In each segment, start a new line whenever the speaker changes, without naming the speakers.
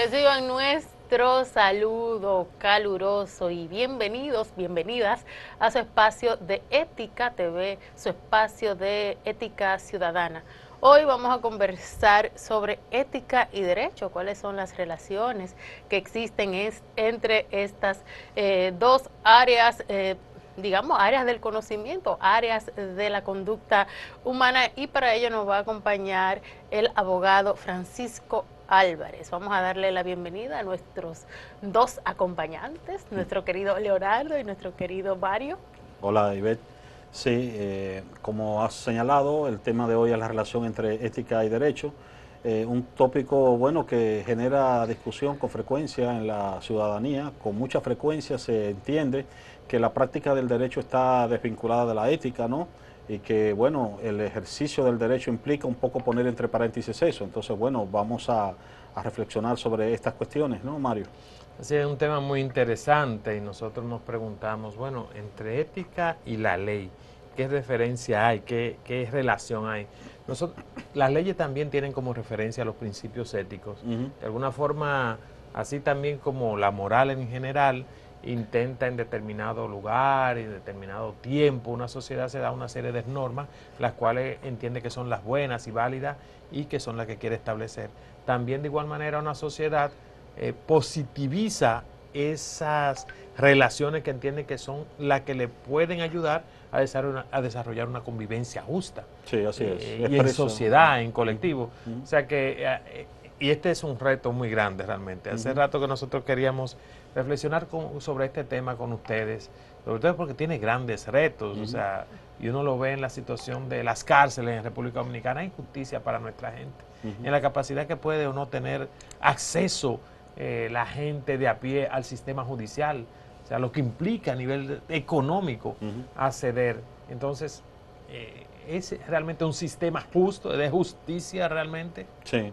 Reciban nuestro saludo caluroso y bienvenidos, bienvenidas a su espacio de Ética TV, su espacio de ética ciudadana. Hoy vamos a conversar sobre ética y derecho, cuáles son las relaciones que existen entre estas dos áreas, digamos, áreas del conocimiento, áreas de la conducta humana, y para ello nos va a acompañar el abogado Francisco Álvarez. Vamos a darle la bienvenida a nuestros dos acompañantes, nuestro querido Leonardo y nuestro querido Mario.
Hola, Ivette. Sí, como has señalado, el tema de hoy es la relación entre ética y derecho, un tópico bueno que genera discusión con frecuencia en la ciudadanía. Con mucha frecuencia se entiende que la práctica del derecho está desvinculada de la ética, ¿no? Y que, bueno, el ejercicio del derecho implica un poco poner entre paréntesis eso. Entonces, bueno, vamos a reflexionar sobre estas cuestiones, ¿no, Mario?
Así es un tema muy interesante y nosotros nos preguntamos, bueno, entre ética y la ley, ¿qué referencia hay? ¿Qué relación hay? Las leyes también tienen como referencia los principios éticos. De alguna forma, así también como la moral en general intenta en determinado lugar y en determinado tiempo, una sociedad se da una serie de normas, las cuales entiende que son las buenas y válidas y que son las que quiere establecer. También de igual manera una sociedad positiviza esas relaciones que entiende que son las que le pueden ayudar a desarrollar una convivencia justa.
Sí, así es.
Y en sociedad, en colectivo. O sea que, y este es un reto muy grande realmente. Hace rato que nosotros queríamos reflexionar sobre este tema con ustedes, sobre todo porque tiene grandes retos, o sea, y uno lo ve en la situación de las cárceles en República Dominicana, hay injusticia para nuestra gente, en la capacidad que puede o no tener acceso la gente de a pie al sistema judicial, o sea, lo que implica a nivel económico acceder. Entonces, ¿es realmente un sistema justo, de justicia realmente?
Sí.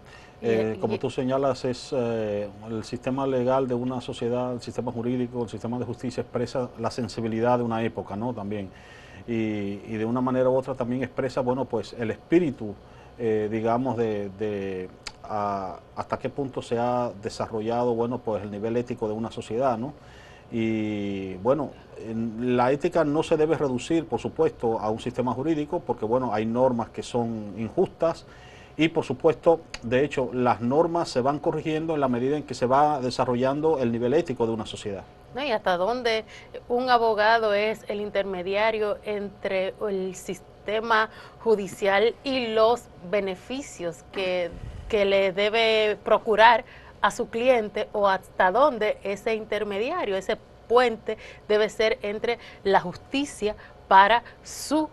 Como tú señalas, es el sistema legal de una sociedad, el sistema jurídico, el sistema de justicia expresa la sensibilidad de una época, ¿no? También. Y de una manera u otra también expresa, bueno, pues el espíritu, digamos, hasta qué punto se ha desarrollado, bueno, pues el nivel ético de una sociedad, ¿no? Y bueno, la ética no se debe reducir, por supuesto, a un sistema jurídico, porque bueno, hay normas que son injustas y por supuesto, de hecho, las normas se van corrigiendo en la medida en que se va desarrollando el nivel ético de una sociedad.
¿No? Y hasta dónde un abogado es el intermediario entre el sistema judicial y los beneficios que le debe procurar a su cliente, o hasta dónde ese intermediario, ese puente debe ser entre la justicia para su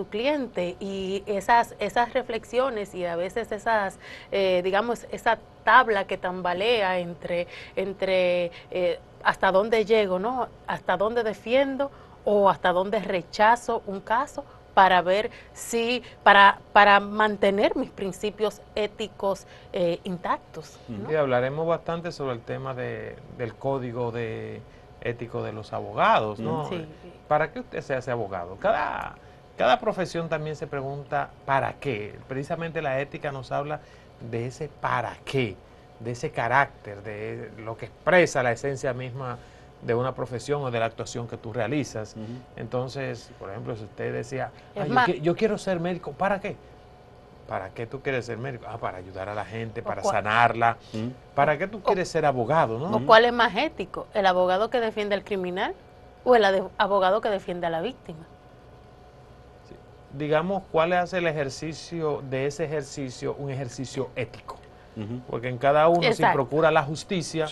cliente. Y esas reflexiones y a veces esas, digamos, esa tabla que tambalea entre hasta dónde llego, ¿no? Hasta dónde defiendo o hasta dónde rechazo un caso para ver si, para mantener mis principios éticos intactos, ¿no?
Y hablaremos bastante sobre el tema del código ético de los abogados, ¿no?
Sí.
¿Para qué usted se hace abogado? Cada profesión también se pregunta ¿para qué? Precisamente la ética nos habla de ese para qué, de ese carácter, de lo que expresa la esencia misma de una profesión o de la actuación que tú realizas. Entonces, por ejemplo, si usted decía, yo quiero ser médico, ¿para qué? ¿Para qué tú quieres ser médico? Para ayudar a la gente, para sanarla. ¿Para qué tú quieres ser abogado, no?
¿O cuál es más ético? ¿El abogado que defiende al criminal o el abogado que defiende a la víctima?
Sí. Digamos, ¿cuál es el ejercicio de ese ejercicio, un ejercicio ético? Porque en cada uno, si procura la justicia,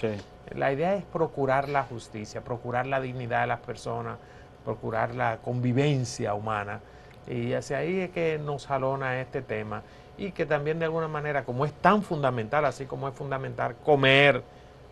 la idea es procurar la justicia, procurar la dignidad de las personas, procurar la convivencia humana. Y hacia ahí es que nos jalona este tema, y que también de alguna manera, como es tan fundamental, así como es fundamental comer,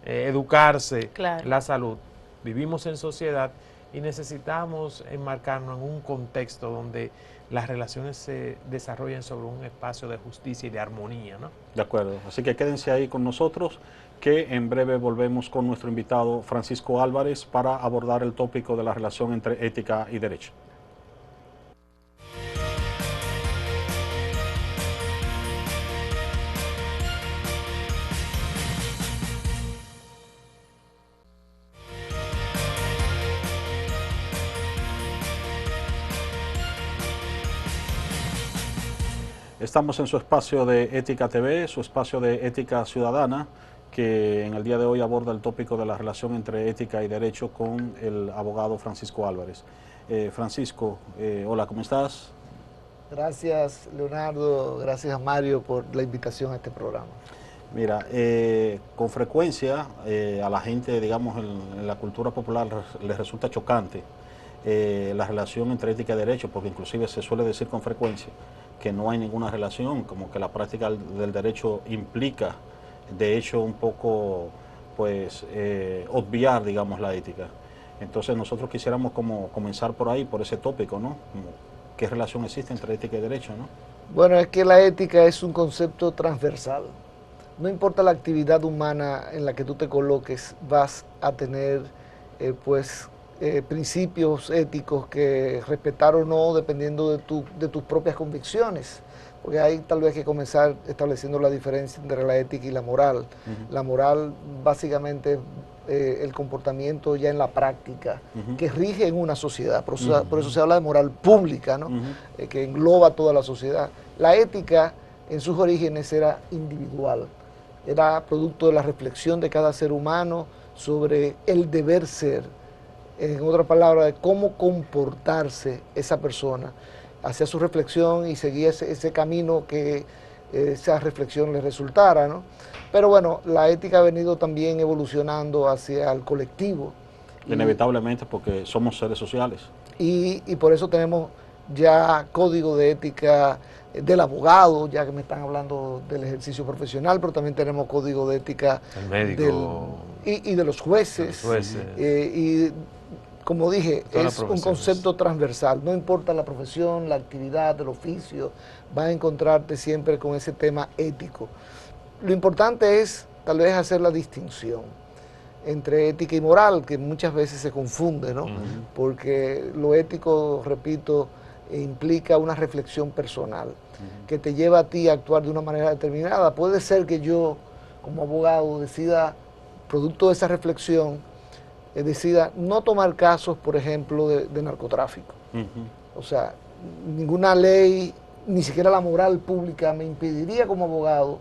educarse, la salud, vivimos en sociedad y necesitamos enmarcarnos en un contexto donde las relaciones se desarrollen sobre un espacio de justicia y de armonía, ¿no?
De acuerdo, así que quédense ahí con nosotros, que en breve volvemos con nuestro invitado Francisco Álvarez para abordar el tópico de la relación entre ética y derecho. Estamos en su espacio de Ética TV, su espacio de ética ciudadana, que en el día de hoy aborda el tópico de la relación entre ética y derecho con el abogado Francisco Álvarez. Francisco, hola, ¿cómo estás?
Gracias, Leonardo, gracias Mario por la invitación a este programa.
Mira, con frecuencia a la gente, digamos, en la cultura popular les resulta chocante la relación entre ética y derecho, porque inclusive se suele decir con frecuencia que no hay ninguna relación, como que la práctica del derecho implica, de hecho, un poco, pues, obviar, digamos, la ética. Entonces nosotros quisiéramos como comenzar por ahí, por ese tópico, ¿no? Como, ¿qué relación existe entre ética y derecho, no?
Bueno, es que la ética es un concepto transversal. No importa la actividad humana en la que tú te coloques, vas a tener, principios éticos que respetar o no dependiendo de tus propias convicciones. Porque hay tal vez que comenzar estableciendo la diferencia entre la ética y la moral. La moral básicamente es el comportamiento ya en la práctica que rige en una sociedad. Por eso se habla de moral pública, ¿no? Que engloba toda la sociedad. La ética en sus orígenes era individual, era producto de la reflexión de cada ser humano sobre el deber ser. En otra palabra, de cómo comportarse esa persona. Hacía su reflexión y seguía ese camino que esa reflexión le resultara, ¿no? Pero bueno, la ética ha venido también evolucionando hacia el colectivo.
Inevitablemente, porque somos seres sociales.
Y por eso tenemos ya código de ética del abogado, ya que me están hablando del ejercicio profesional, pero también tenemos código de ética
el médico,
y de los jueces. Y como dije, es un concepto transversal, no importa la profesión, la actividad, el oficio, vas a encontrarte siempre con ese tema ético. Lo importante es tal vez hacer la distinción entre ética y moral, que muchas veces se confunde, ¿no? Porque lo ético, repito, implica una reflexión personal, que te lleva a ti a actuar de una manera determinada. Puede ser que yo, como abogado, decida, producto de esa reflexión, decida no tomar casos, por ejemplo, de narcotráfico. O sea, ninguna ley, ni siquiera la moral pública me impediría como abogado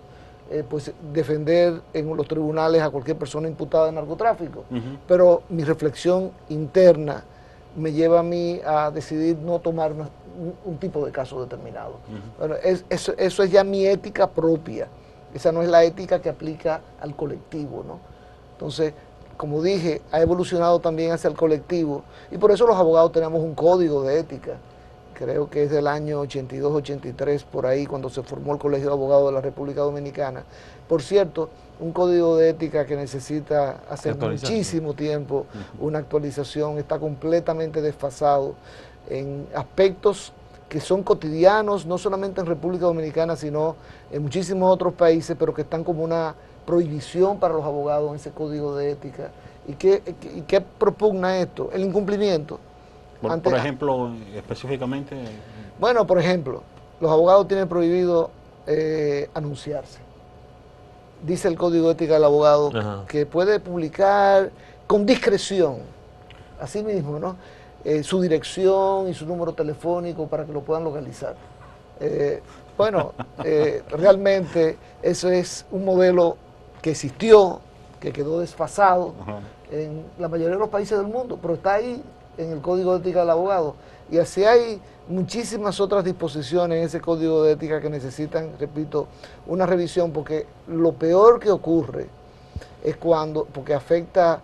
pues defender en los tribunales a cualquier persona imputada de narcotráfico. Pero mi reflexión interna me lleva a mí a decidir no tomar un tipo de caso determinado. Bueno, eso es ya mi ética propia. Esa no es la ética que aplica al colectivo, ¿no? Entonces, como dije, ha evolucionado también hacia el colectivo y por eso los abogados tenemos un código de ética. Creo que es del año 82-83, por ahí, cuando se formó el Colegio de Abogados de la República Dominicana. Por cierto, un código de ética que necesita hace muchísimo tiempo una actualización, está completamente desfasado en aspectos que son cotidianos, no solamente en República Dominicana, sino en muchísimos otros países, pero que están como una prohibición para los abogados en ese código de ética. ¿Y qué propugna esto? El incumplimiento.
Por ejemplo, específicamente...
Bueno, por ejemplo, los abogados tienen prohibido anunciarse. Dice el Código de Ética del Abogado que puede publicar con discreción, así mismo, ¿no? Su dirección y su número telefónico para que lo puedan localizar. Realmente eso es un modelo que existió, que quedó desfasado en la mayoría de los países del mundo, pero está ahí en el Código de Ética del Abogado. Y así hay muchísimas otras disposiciones en ese Código de Ética que necesitan, repito, una revisión, porque lo peor que ocurre es porque afecta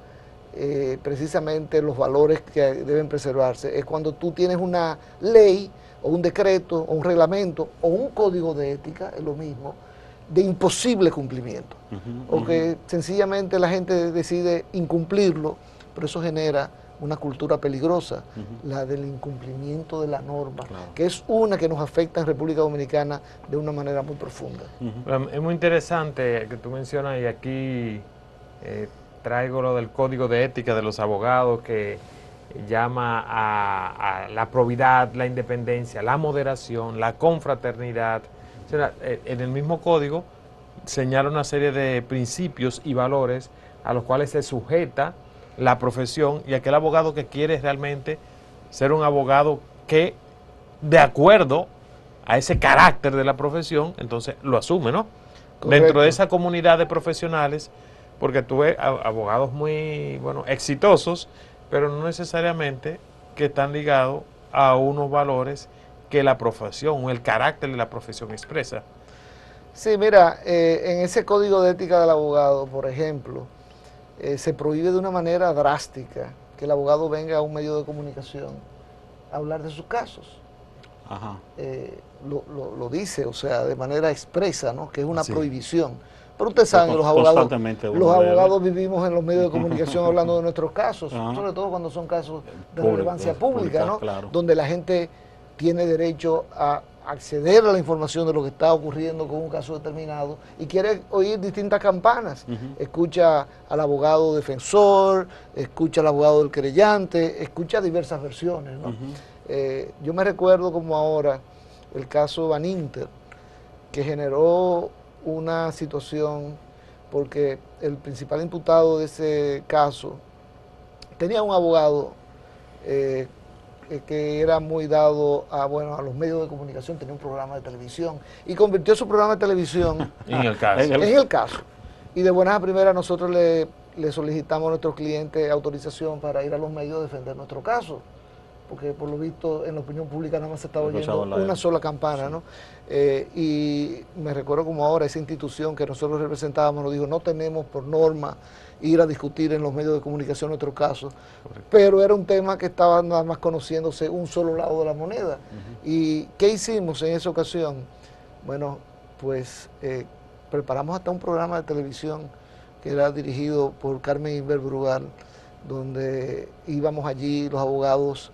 precisamente los valores que deben preservarse, es cuando tú tienes una ley o un decreto o un reglamento o un código de ética, es lo mismo, de imposible cumplimiento, o que sencillamente la gente decide incumplirlo, pero eso genera una cultura peligrosa, la del incumplimiento de la norma, que es una que nos afecta en República Dominicana de una manera muy profunda.
Es muy interesante que tú mencionas, y aquí traigo lo del Código de Ética de los Abogados, que llama a la probidad, la independencia, la moderación, la confraternidad. O sea, en el mismo código señala una serie de principios y valores a los cuales se sujeta la profesión, y aquel abogado que quiere realmente ser un abogado que, de acuerdo a ese carácter de la profesión, entonces lo asume, ¿no?
Correcto.
Dentro de esa comunidad de profesionales, porque tú ves abogados muy, bueno, exitosos, pero no necesariamente que están ligados a unos valores que la profesión o el carácter de la profesión expresa.
Sí, mira, en ese código de ética del abogado, por ejemplo, se prohíbe de una manera drástica que el abogado venga a un medio de comunicación a hablar de sus casos.
Ajá.
Lo dice, o sea, de manera expresa, ¿no? Que es una
Sí.
prohibición. Pero ustedes saben, los abogados vivimos en los medios de comunicación hablando de nuestros casos,
Ajá.
sobre todo cuando son casos de
Público,
relevancia pública, ¿no?
claro.
Donde la gente tiene derecho a acceder a la información de lo que está ocurriendo con un caso determinado y quiere oír distintas campanas. Escucha al abogado defensor, escucha al abogado del querellante, escucha diversas versiones, ¿no? Yo me recuerdo como ahora el caso Van Inter, que generó una situación porque el principal imputado de ese caso tenía un abogado que era muy dado a, bueno, a los medios de comunicación, tenía un programa de televisión y convirtió su programa de televisión
En el caso.
en el caso. Y de buenas a primeras nosotros le solicitamos a nuestros clientes autorización para ir a los medios a defender nuestro caso, porque por lo visto en la opinión pública nada más se estaba oyendo una sola campana, ¿no? Y me recuerdo como ahora esa institución que nosotros representábamos nos dijo, no tenemos por norma ir a discutir en los medios de comunicación nuestro caso. Correcto. Pero era un tema que estaba nada más conociéndose un solo lado de la moneda. ¿Y qué hicimos en esa ocasión? Bueno, pues preparamos hasta un programa de televisión que era dirigido por Carmen Inver Brugal, donde íbamos allí los abogados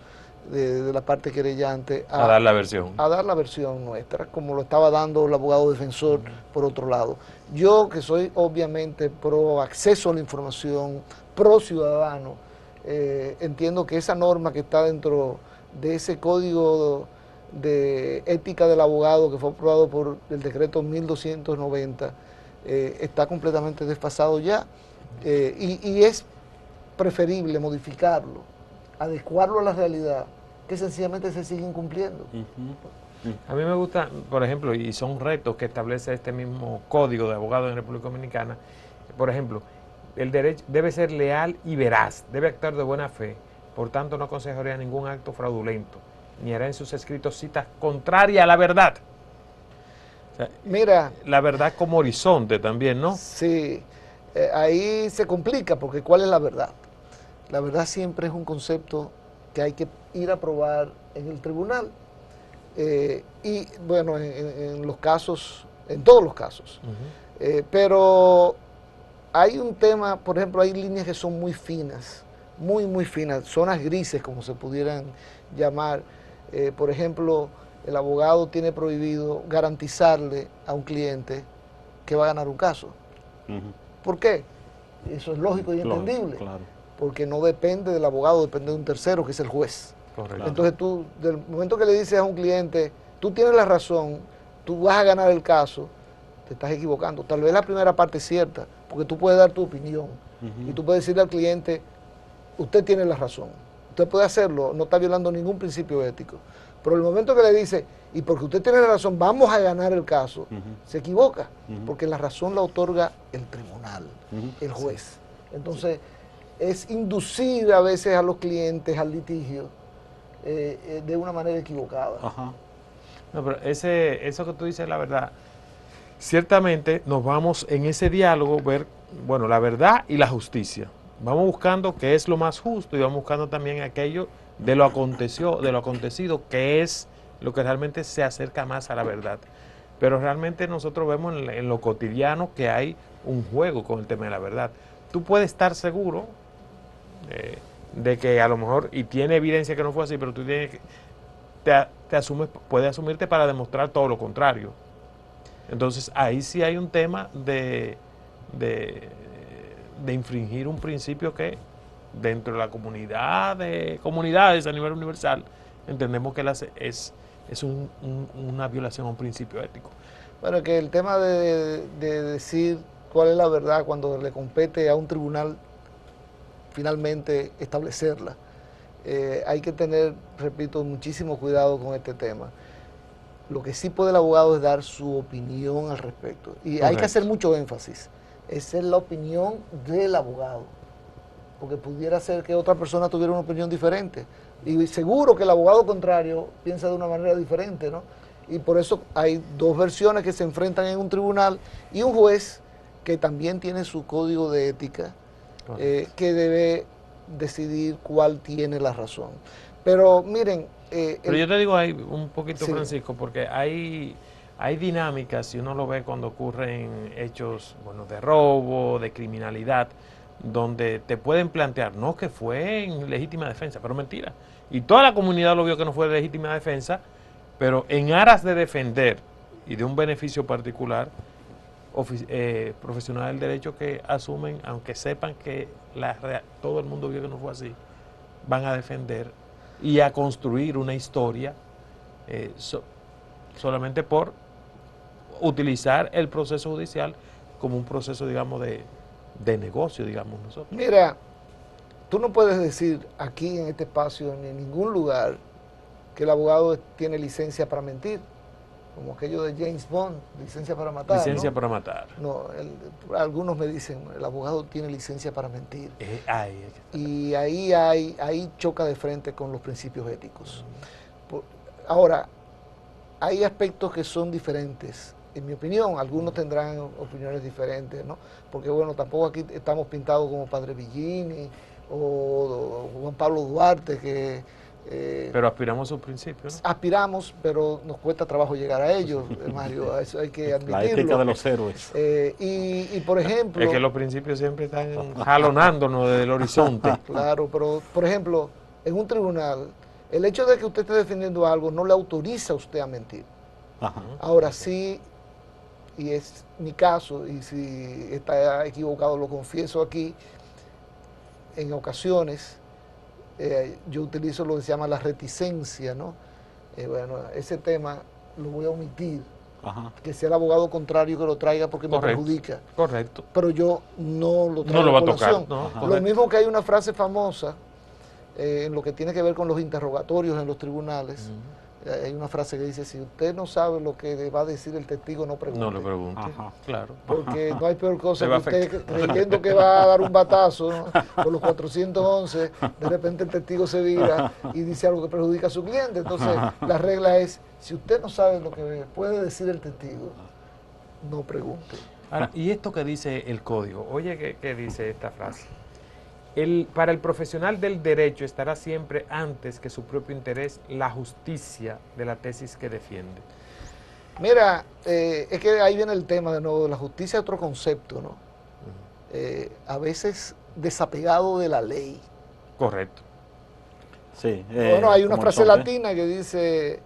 de la parte querellante
a dar la versión.
A dar la versión nuestra, como lo estaba dando el abogado defensor por otro lado. Yo, que soy obviamente pro acceso a la información, pro ciudadano, entiendo que esa norma que está dentro de ese código de ética del abogado que fue aprobado por el decreto 1290 está completamente desfasado ya y es preferible modificarlo, adecuarlo a la realidad, que sencillamente se siguen cumpliendo.
A mí me gusta, por ejemplo, y son retos que establece este mismo código de abogados en República Dominicana, por ejemplo, el derecho debe ser leal y veraz, debe actuar de buena fe, por tanto no aconsejaría ningún acto fraudulento, ni hará en sus escritos citas contrarias a la verdad. O sea, mira, la verdad como horizonte también, ¿no?
Sí, ahí se complica, porque ¿cuál es la verdad? La verdad siempre es un concepto que hay que ir a probar en el tribunal. Y bueno, en los casos, en todos los casos. Pero hay un tema, por ejemplo, hay líneas que son muy finas, muy finas, zonas grises como se pudieran llamar. Por ejemplo, el abogado tiene prohibido garantizarle a un cliente que va a ganar un caso. ¿Por qué? Eso es lógico y entendible. Claro. Porque no depende del abogado, depende de un tercero que es el juez. Correcto. Entonces tú, del momento que le dices a un cliente, tú tienes la razón, tú vas a ganar el caso, te estás equivocando. Tal vez la primera parte es cierta, porque tú puedes dar tu opinión y tú puedes decirle al cliente, usted tiene la razón, usted puede hacerlo, no está violando ningún principio ético. Pero el momento que le dice, y porque usted tiene la razón, vamos a ganar el caso, se equivoca, porque la razón la otorga el tribunal, el juez. Entonces, es inducir a veces a los clientes al litigio de una manera equivocada.
No, pero eso que tú dices, la verdad, ciertamente nos vamos en ese diálogo ver, bueno, la verdad y la justicia. Vamos buscando qué es lo más justo y vamos buscando también aquello de lo acontecido, que es lo que realmente se acerca más a la verdad. Pero realmente nosotros vemos en lo cotidiano que hay un juego con el tema de la verdad. Tú puedes estar seguro de que a lo mejor, y tiene evidencia que no fue así, pero tú tienes que, puedes asumirte para demostrar todo lo contrario. Entonces ahí sí hay un tema de infringir un principio que dentro de la comunidad de comunidades a nivel universal entendemos que es una violación a un principio ético.
Bueno, que el tema de decir cuál es la verdad cuando le compete a un tribunal finalmente establecerla. Hay que tener, repito, muchísimo cuidado con este tema. Lo que sí puede el abogado es dar su opinión al respecto. Y correcto, hay que hacer mucho énfasis. Esa es la opinión del abogado. Porque pudiera ser que otra persona tuviera una opinión diferente. Y seguro que el abogado contrario piensa de una manera diferente, ¿no? Y por eso hay dos versiones que se enfrentan en un tribunal y un juez que también tiene su código de ética, que debe decidir cuál tiene la razón. Pero miren...
Pero yo te digo ahí un poquito, sí, Francisco, porque hay dinámicas, si uno lo ve cuando ocurren hechos, bueno, de robo, de criminalidad, donde te pueden plantear, no, que fue en legítima defensa, pero mentira. Y toda la comunidad lo vio que no fue de legítima defensa, pero en aras de defender y de un beneficio particular, profesionales del derecho que asumen, aunque sepan que todo el mundo vio que no fue así, van a defender y a construir una historia solamente por utilizar el proceso judicial como un proceso, digamos, de negocio, digamos nosotros.
Mira, tú no puedes decir aquí en este espacio ni en ningún lugar que el abogado tiene licencia para mentir, como aquello de James Bond, licencia para matar.
Licencia, ¿no?, para matar.
No, algunos me dicen, el abogado tiene licencia para mentir. Y ahí choca de frente con los principios éticos. Ahora, hay aspectos que son diferentes. En mi opinión, algunos tendrán opiniones diferentes, ¿no? Porque bueno, tampoco aquí estamos pintados como Padre Villini o Juan Pablo Duarte, que...
pero aspiramos a sus principios, ¿no?
Aspiramos, pero nos cuesta trabajo llegar a ellos, Mario, eso hay que admitirlo.
La ética de los héroes.
Y por ejemplo...
Es que los principios siempre están jalonándonos desde el horizonte.
Claro, pero por ejemplo, en un tribunal, el hecho de que usted esté defendiendo algo no le autoriza a usted a mentir. Ajá. Ahora sí, y es mi caso, y si está equivocado lo confieso aquí, en ocasiones yo utilizo lo que se llama la reticencia, ¿no? Bueno, ese tema lo voy a omitir. Ajá. Que sea el abogado contrario que lo traiga porque me perjudica.
Correcto.
Pero yo no lo traigo.
No lo va a tocar. No,
lo mismo que hay una frase famosa en lo que tiene que ver con los interrogatorios en los tribunales. Hay una frase que dice, si usted no sabe lo que va a decir el testigo, no pregunte.
No le pregunte. Ajá. Claro.
Porque no hay peor cosa que usted creyendo que va a dar un batazo, ¿no?, por los 411, de repente el testigo se vira y dice algo que perjudica a su cliente. Entonces, la regla es, si usted no sabe lo que puede decir el testigo, no pregunte.
Ahora, y esto que dice el código, oye, ¿qué dice esta frase? Para el profesional del derecho estará siempre antes que su propio interés la justicia de la tesis que defiende.
Mira, es que ahí viene el tema de nuevo, la justicia es otro concepto, ¿no? A veces desapegado de la ley.
Correcto.
Sí.
Bueno, hay una frase latina que dice,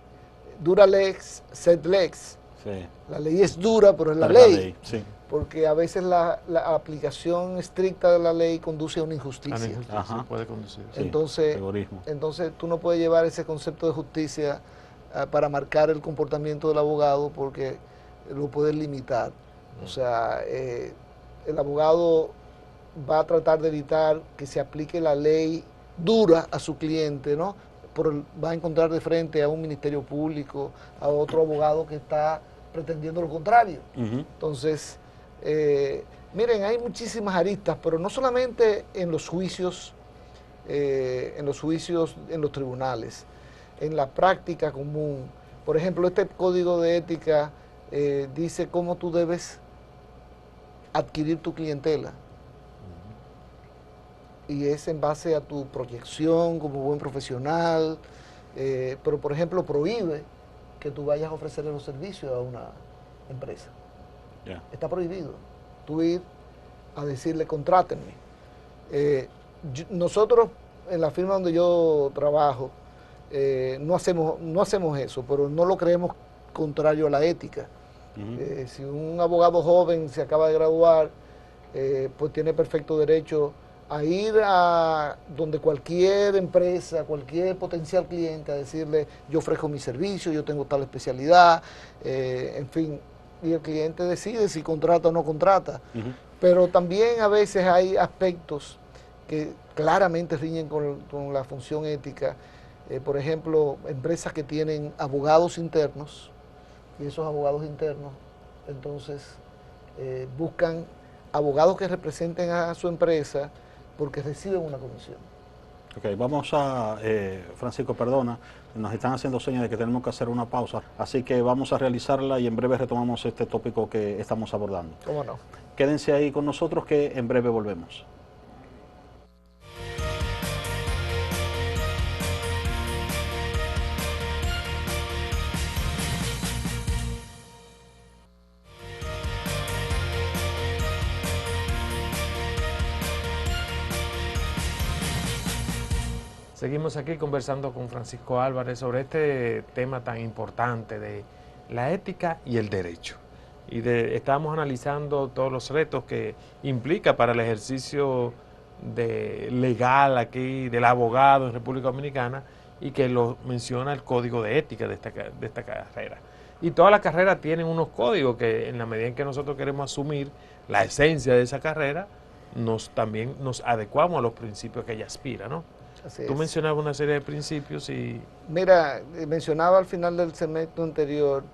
dura lex, sed lex. Sí. La ley es dura, pero es la ley. Sí. Porque a veces la aplicación estricta de la ley conduce a una injusticia.
Ajá. Puede conducir.
Entonces tú no puedes llevar ese concepto de justicia para marcar el comportamiento del abogado porque lo puedes limitar. O sea, el abogado va a tratar de evitar que se aplique la ley dura a su cliente, ¿no? Va a encontrar de frente a un ministerio público, a otro abogado que está pretendiendo lo contrario. Entonces... miren, hay muchísimas aristas, pero no solamente en los juicios, en los tribunales, en la práctica común. Por ejemplo, este código de ética dice cómo tú debes adquirir tu clientela. Y es en base a tu proyección como buen profesional, pero por ejemplo prohíbe que tú vayas a ofrecerle los servicios a una empresa. Yeah. Está prohibido tú ir a decirle contrátenme. Nosotros en la firma donde yo trabajo no hacemos eso, pero no lo creemos contrario a la ética. Si un abogado joven se acaba de graduar, pues tiene perfecto derecho a ir a donde cualquier empresa, cualquier potencial cliente, a decirle yo ofrezco mi servicio, yo tengo tal especialidad, en fin. Y el cliente decide si contrata o no contrata. Pero también a veces hay aspectos que claramente riñen con la función ética. Por ejemplo, empresas que tienen abogados internos y esos abogados internos, entonces, buscan abogados que representen a su empresa porque reciben una comisión.
Ok, vamos a, Francisco, perdona, nos están haciendo señas de que tenemos que hacer una pausa, así que vamos a realizarla y en breve retomamos este tópico que estamos abordando.
¿Cómo no?
Quédense ahí con nosotros que en breve volvemos.
Seguimos aquí conversando con Francisco Álvarez sobre este tema tan importante de la ética y el derecho. Estamos analizando todos los retos que implica para el ejercicio legal aquí del abogado en República Dominicana y que lo menciona el código de ética de esta carrera. Y todas las carreras tienen unos códigos que en la medida en que nosotros queremos asumir la esencia de esa carrera, también nos adecuamos a los principios que ella aspira, ¿no? Tú mencionabas una serie de principios y...
Mira, mencionaba al final del segmento anterior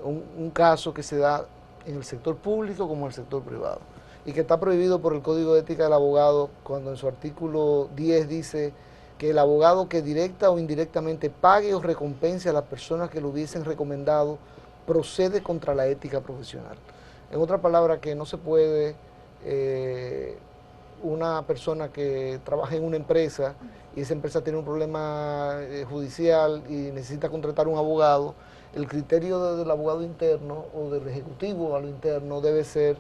un caso que se da en el sector público como en el sector privado y que está prohibido por el Código de Ética del Abogado cuando en su artículo 10 dice que el abogado que directa o indirectamente pague o recompense a las personas que lo hubiesen recomendado procede contra la ética profesional. En otra palabra, que no se puede una persona que trabaja en una empresa y esa empresa tiene un problema judicial y necesita contratar un abogado, el criterio del abogado interno o del ejecutivo a lo interno debe ser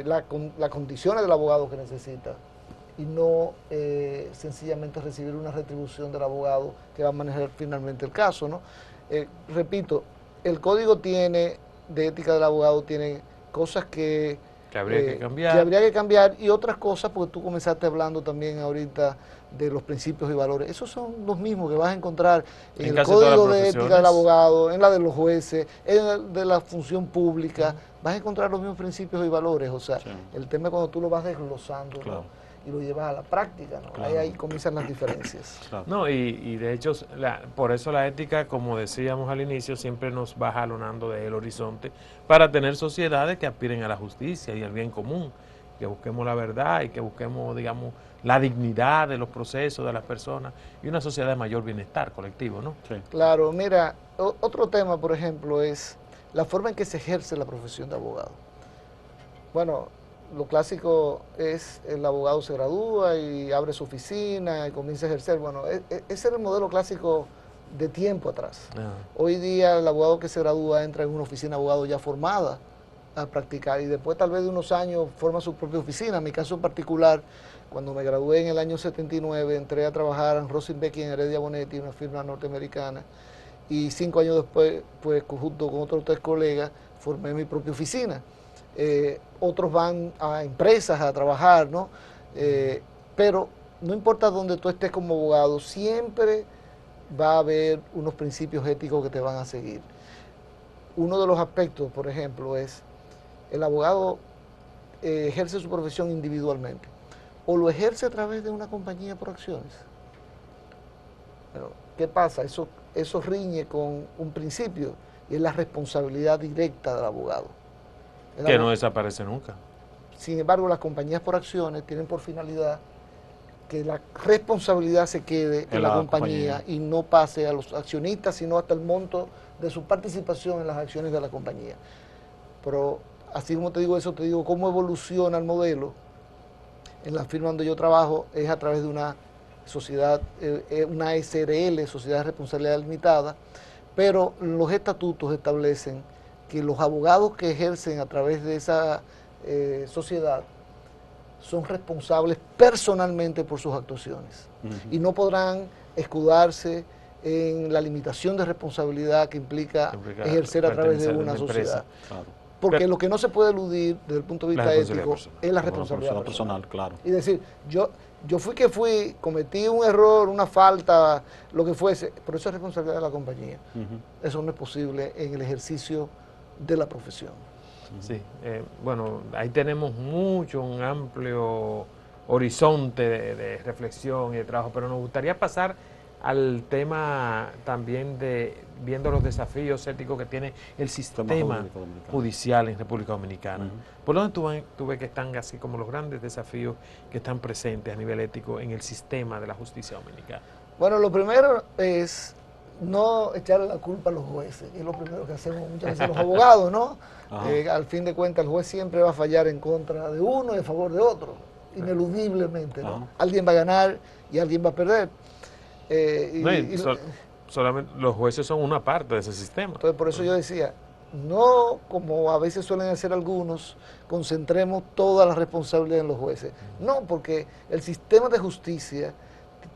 las condiciones del abogado que necesita y no sencillamente recibir una retribución del abogado que va a manejar finalmente el caso, ¿no? Repito, el código de ética del abogado tiene cosas que habría que cambiar y otras cosas, porque tú comenzaste hablando también ahorita de los principios y valores. Esos son los mismos que vas a encontrar en el Código de Ética del Abogado, en la de los jueces, en la de la función pública. Vas a encontrar los mismos principios y valores. O sea, el tema es cuando tú lo vas desglosando, ¿no? Y lo llevas a la práctica, ¿no? Ahí comienzan las diferencias.
No, y de hecho, por eso la ética, como decíamos al inicio, siempre nos va jalonando del horizonte para tener sociedades que aspiren a la justicia y al bien común, que busquemos la verdad y que busquemos, digamos, la dignidad de los procesos de las personas y una sociedad de mayor bienestar colectivo, ¿no?
Sí.
Claro, mira, otro tema, por ejemplo, es la forma en que se ejerce la profesión de abogado. Bueno, lo clásico es el abogado se gradúa y abre su oficina y comienza a ejercer. Bueno, ese era el modelo clásico de tiempo atrás. Hoy día el abogado que se gradúa entra en una oficina de abogado ya formada a practicar y después tal vez de unos años forma su propia oficina. En mi caso en particular, cuando me gradué en el año 79, entré a trabajar en Rosenbeck en Heredia Bonetti, una firma norteamericana, y 5 años después, pues junto con otros 3 colegas, formé mi propia oficina. Otros van a empresas a trabajar, ¿no? Pero no importa dónde tú estés como abogado, siempre va a haber unos principios éticos que te van a seguir. Uno de los aspectos, por ejemplo, es el abogado ejerce su profesión individualmente o lo ejerce a través de una compañía por acciones. Pero, ¿qué pasa? Eso riñe con un principio y es la responsabilidad directa del abogado.
Que no desaparece nunca.
Sin embargo, las compañías por acciones tienen por finalidad que la responsabilidad se quede en la compañía y no pase a los accionistas, sino hasta el monto de su participación en las acciones de la compañía. Pero así como te digo eso, te digo cómo evoluciona el modelo. En la firma donde yo trabajo es a través de una sociedad, una SRL, Sociedad de Responsabilidad Limitada, pero los estatutos establecen que los abogados que ejercen a través de esa sociedad son responsables personalmente por sus actuaciones y no podrán escudarse en la limitación de responsabilidad que implica ejercer a través de una sociedad.
Claro.
Porque lo que no se puede eludir desde el punto de vista ético es la responsabilidad personal.
Claro.
Y decir, yo fui, cometí un error, una falta, lo que fuese, pero eso es responsabilidad de la compañía. Eso no es posible en el ejercicio de la profesión.
Sí, bueno, ahí tenemos un amplio horizonte de reflexión y de trabajo, pero nos gustaría pasar al tema también de viendo los desafíos éticos que tiene el sistema judicial en República Dominicana. ¿Por dónde tú ves que están así como los grandes desafíos que están presentes a nivel ético en el sistema de la justicia dominicana?
Bueno, lo primero es no echarle la culpa a los jueces, que es lo primero que hacemos muchas veces los abogados, ¿no? Al fin de cuentas, el juez siempre va a fallar en contra de uno y a favor de otro, ineludiblemente, ¿no? Alguien va a ganar y alguien va a perder.
Solamente los jueces son una parte de ese sistema.
Entonces, por eso yo decía, no como a veces suelen hacer algunos, concentremos toda la responsabilidad en los jueces. No, porque el sistema de justicia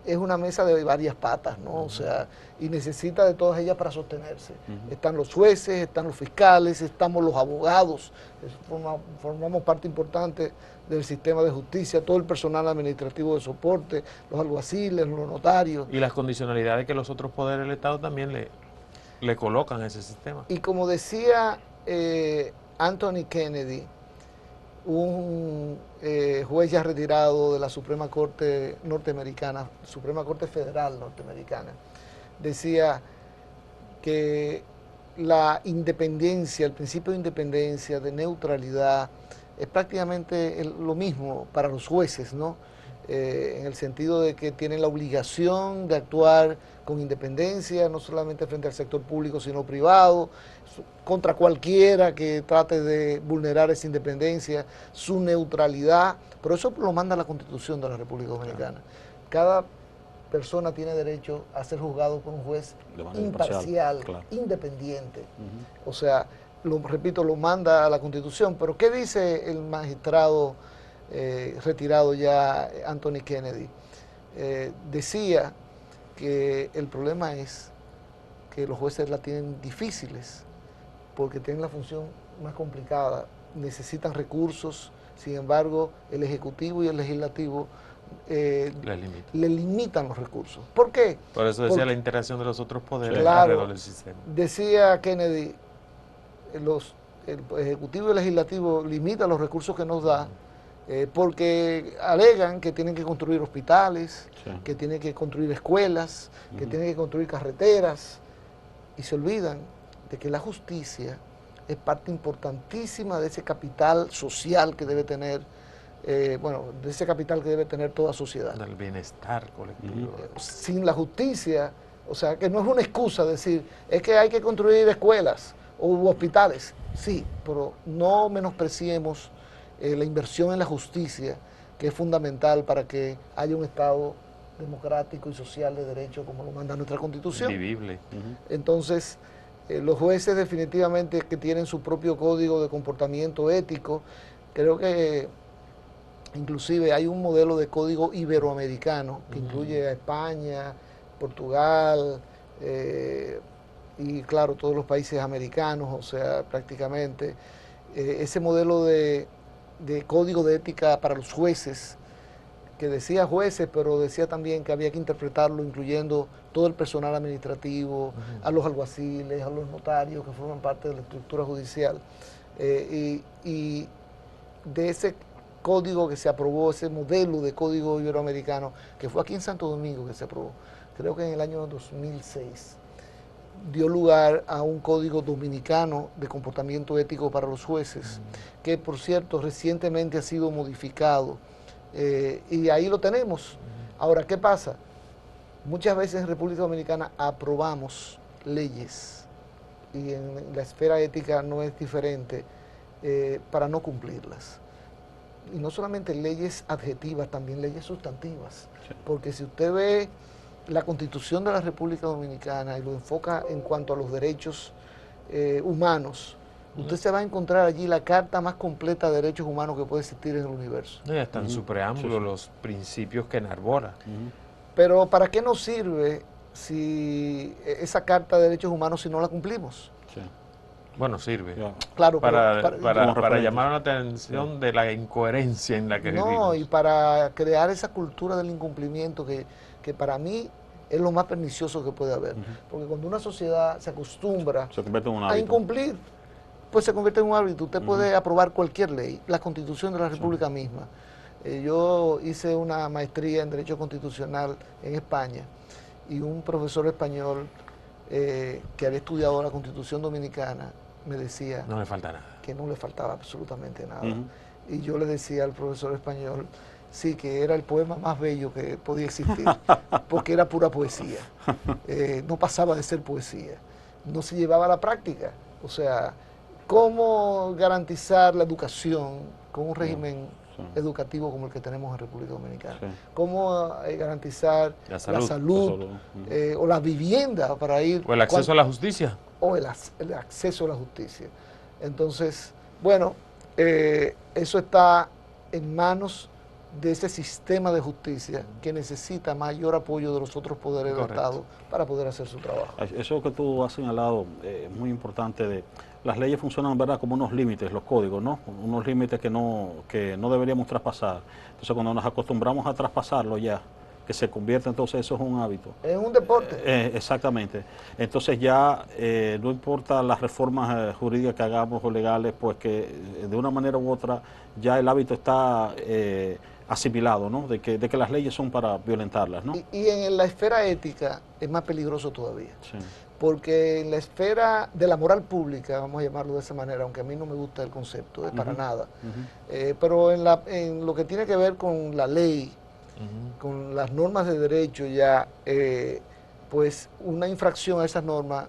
es una mesa de varias patas, ¿no? O sea, y necesita de todas ellas para sostenerse. Están los jueces, están los fiscales, estamos los abogados, formamos parte importante del sistema de justicia, todo el personal administrativo de soporte, los alguaciles, los notarios.
Y las condicionalidades que los otros poderes del Estado también le colocan a ese sistema.
Y como decía Anthony Kennedy, un juez ya retirado de la Suprema Corte norteamericana, Suprema Corte Federal norteamericana, decía que la independencia, el principio de independencia, de neutralidad, es prácticamente lo mismo para los jueces, ¿no? En el sentido de que tienen la obligación de actuar con independencia, no solamente frente al sector público, sino privado, contra cualquiera que trate de vulnerar esa independencia, su neutralidad, pero eso lo manda la Constitución de la República Dominicana. Cada persona tiene derecho a ser juzgado por un juez imparcial, independiente. O sea, repito, lo manda a la Constitución, pero ¿qué dice el magistrado retirado ya, Anthony Kennedy? Decía que el problema es que los jueces la tienen difíciles, porque tienen la función más complicada, necesitan recursos, sin embargo, el Ejecutivo y el Legislativo le limitan los recursos. ¿Por qué?
Por eso decía la interacción de los otros poderes
alrededor
del sistema.
Decía Kennedy, el Ejecutivo y el Legislativo limitan los recursos que nos da, porque alegan que tienen que construir hospitales, que tienen que construir escuelas, que tienen que construir carreteras, y se olvidan de que la justicia es parte importantísima de ese capital social que debe tener, de ese capital que debe tener toda sociedad.
Del bienestar colectivo.
Sin la justicia, o sea, que no es una excusa decir, es que hay que construir escuelas o hospitales, sí, pero no menospreciemos la inversión en la justicia, que es fundamental para que haya un Estado democrático y social de derecho como lo manda nuestra Constitución.
Vivible.
Entonces, los jueces definitivamente que tienen su propio código de comportamiento ético, creo que inclusive hay un modelo de código iberoamericano que incluye a España, Portugal, y claro, todos los países americanos, o sea, prácticamente ese modelo de código de ética para los jueces, que decía jueces, pero decía también que había que interpretarlo incluyendo todo el personal administrativo, a los alguaciles, a los notarios que forman parte de la estructura judicial. Y de ese código que se aprobó, ese modelo de código iberoamericano, que fue aquí en Santo Domingo que se aprobó, creo que en el año 2006, dio lugar a un código dominicano de comportamiento ético para los jueces, que por cierto recientemente ha sido modificado, y ahí lo tenemos. Ahora, ¿qué pasa? Muchas veces en República Dominicana aprobamos leyes, y en la esfera ética no es diferente, para no cumplirlas. Y no solamente leyes adjetivas, también leyes sustantivas, porque si usted ve la Constitución de la República Dominicana y lo enfoca en cuanto a los derechos humanos, usted se va a encontrar allí la carta más completa de derechos humanos que puede existir en el universo.
Ya están en su preámbulo los principios que enarbora.
Pero ¿para qué nos sirve si esa carta de derechos humanos si no la cumplimos?
Bueno, sirve.
Claro,
para llamar la atención de la incoherencia en la que vivimos.
No, y para crear esa cultura del incumplimiento que para mí es lo más pernicioso que puede haber. Porque cuando una sociedad se acostumbra a incumplir, pues se convierte en un hábito. Usted puede aprobar cualquier ley, la Constitución de la República misma. Yo hice una maestría en Derecho Constitucional en España y un profesor español que había estudiado la Constitución Dominicana me decía
no le falta nada,
que no le faltaba absolutamente nada. Y yo le decía al profesor español, sí, que era el poema más bello que podía existir, porque era pura poesía. No pasaba de ser poesía, no se llevaba a la práctica. O sea, ¿cómo garantizar la educación con un régimen educativo como el que tenemos en República Dominicana? ¿Cómo garantizar la salud o la vivienda para ir...
O el acceso a la justicia.
O el acceso a la justicia. Entonces, bueno, eso está en manos de ese sistema de justicia que necesita mayor apoyo de los otros poderes del Estado para poder hacer su trabajo.
Eso que tú has señalado es muy importante. Las leyes funcionan, ¿verdad?, como unos límites, los códigos, ¿no? Unos límites que no deberíamos traspasar. Entonces, cuando nos acostumbramos a traspasarlo ya, que se convierte, entonces eso es un hábito.
Es un deporte.
Exactamente. Entonces ya no importa las reformas jurídicas que hagamos o legales, pues que de una manera u otra ya el hábito está asimilado, ¿no? De que las leyes son para violentarlas, ¿no?
Y en la esfera ética es más peligroso todavía.
Sí.
Porque en la esfera de la moral pública, vamos a llamarlo de esa manera, aunque a mí no me gusta el concepto, para nada, pero en lo que tiene que ver con la ley, con las normas de derecho ya, pues una infracción a esas normas